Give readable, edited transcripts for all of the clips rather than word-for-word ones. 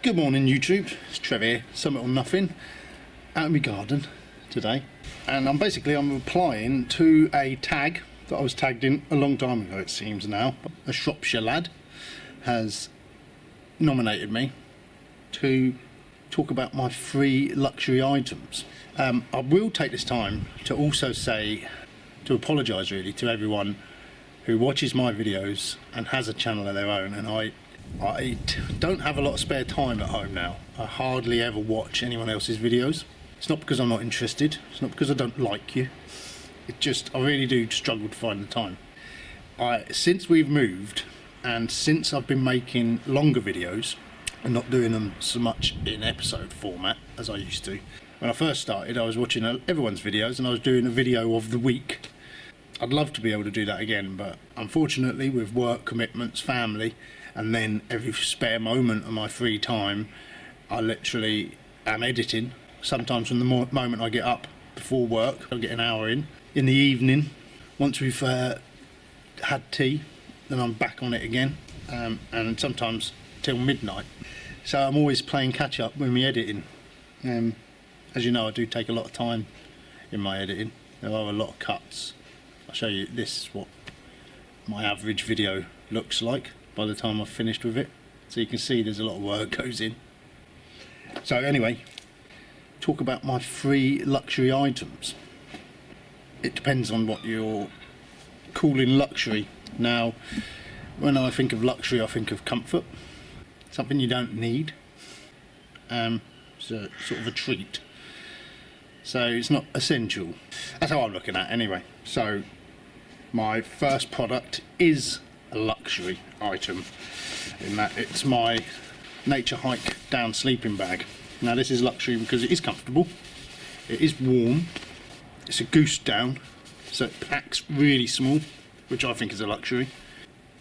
Good morning YouTube, it's Trev here, Summit or Nothing, out in my garden today, and I'm replying to a tag that I was tagged in a long time ago, it seems now. A Shropshire Lad has nominated me to talk about my free luxury items. I will take this time to also to apologise really to everyone who watches my videos and has a channel of their own, and I don't have a lot of spare time at home now. I hardly ever watch anyone else's videos. It's not because I'm not interested, it's not because I don't like you, it's just I really do struggle to find the time. Since we've moved and since I've been making longer videos and not doing them so much in episode format as I used to, when I first started I was watching everyone's videos and I was doing a video of the week. I'd love to be able to do that again, but unfortunately with work commitments, family, and then every spare moment of my free time I literally am editing. Sometimes from the moment I get up before work, I'll get an hour in the evening. Once we've had tea, then I'm back on it again, and sometimes till midnight. So I'm always playing catch up with my editing. As you know, I do take a lot of time in my editing. There are a lot of cuts. I'll show you, this is what my average video looks like by the time I've finished with it. So you can see there's a lot of work goes in. So anyway, talk about my free luxury items. It depends on what you're calling luxury. Now, when I think of luxury, I think of comfort. Something you don't need. It's a sort of a treat. So it's not essential. That's how I'm looking at it anyway. So my first product is a luxury item in that it's my Naturehike Down Sleeping bag. Now this is luxury because it is comfortable, it is warm, it's a goose down, so it packs really small, which I think is a luxury.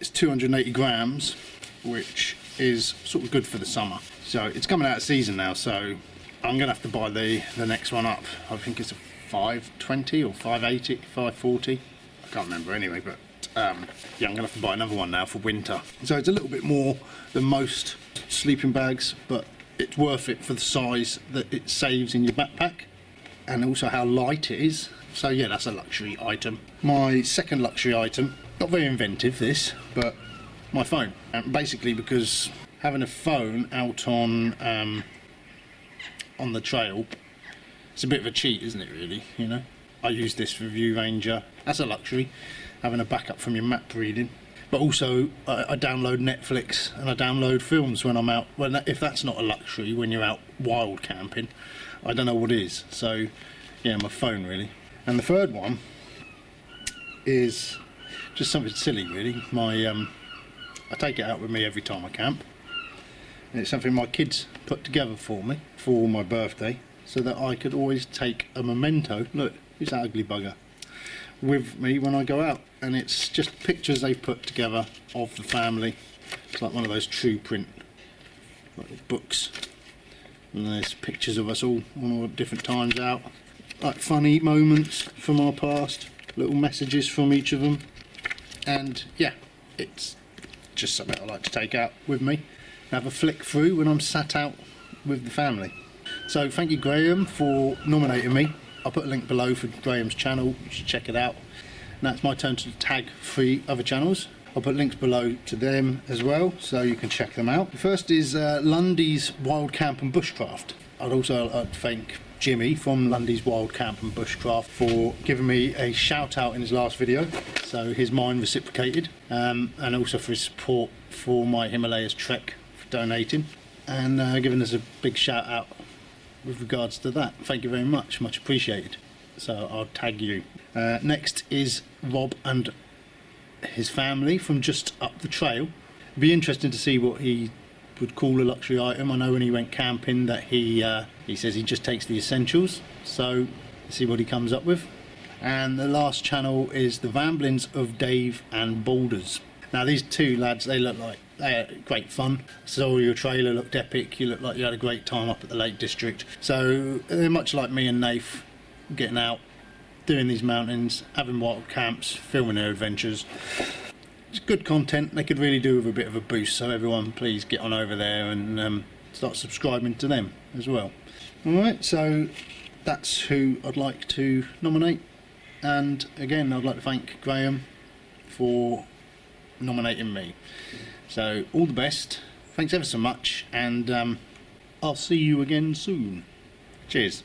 It's 280 grams, which is sort of good for the summer. So it's coming out of season now, so I'm gonna have to buy the next one up. I think it's a 520 or 580, 540. I can't remember anyway, but yeah, I'm gonna have to buy another one now for winter. So it's a little bit more than most sleeping bags, but it's worth it for the size that it saves in your backpack and also how light it is. So yeah, that's a luxury item. My second luxury item, not very inventive this, but my phone. Basically because having a phone out on the trail, it's a bit of a cheat, isn't it really, you know? I use this for View Ranger, that's a luxury, having a backup from your map reading. But also I download Netflix and I download films when I'm out. Well, if that's not a luxury when you're out wild camping, I don't know what is. So yeah, my phone really. And the third one is just something silly really. I take it out with me every time I camp. And it's something my kids put together for me for my birthday, so that I could always take a memento. Look, who's that ugly bugger? With me when I go out, and it's just pictures they've put together of the family. It's like one of those true print books, and there's pictures of us all on all different times out, like funny moments from our past, little messages from each of them, and yeah, it's just something I like to take out with me and have a flick through when I'm sat out with the family. So thank you Graham for nominating me. I'll put a link below for Graham's channel, you should check it out. Now it's my turn to tag 3 other channels. I'll put links below to them as well, so you can check them out. The first is Lundy's Wildcamp and Bushcraft. I'd also like to thank Jimmy from Lundy's Wildcamp and Bushcraft for giving me a shout out in his last video, so his mind reciprocated, and also for his support for my Himalayas trek, for donating, and giving us a big shout out with regards to that. Thank you very much, much appreciated. So I'll tag you. Next is Rob and his family from just up the trail. It'd be interesting to see what he would call a luxury item. I know when he went camping that he says he just takes the essentials, so let's see what he comes up with. And the last channel is the Ramblings of Dave and Balderz. Now these two lads, they look like they're great fun. So your trailer looked epic, you look like you had a great time up at the Lake District. So they're much like me and Nath, getting out, doing these mountains, having wild camps, filming their adventures. It's good content. They could really do with a bit of a boost, so everyone please get on over there and start subscribing to them as well. Alright, so that's who I'd like to nominate, and again I'd like to thank Graham for nominating me. So all the best, thanks ever so much, and I'll see you again soon. Cheers.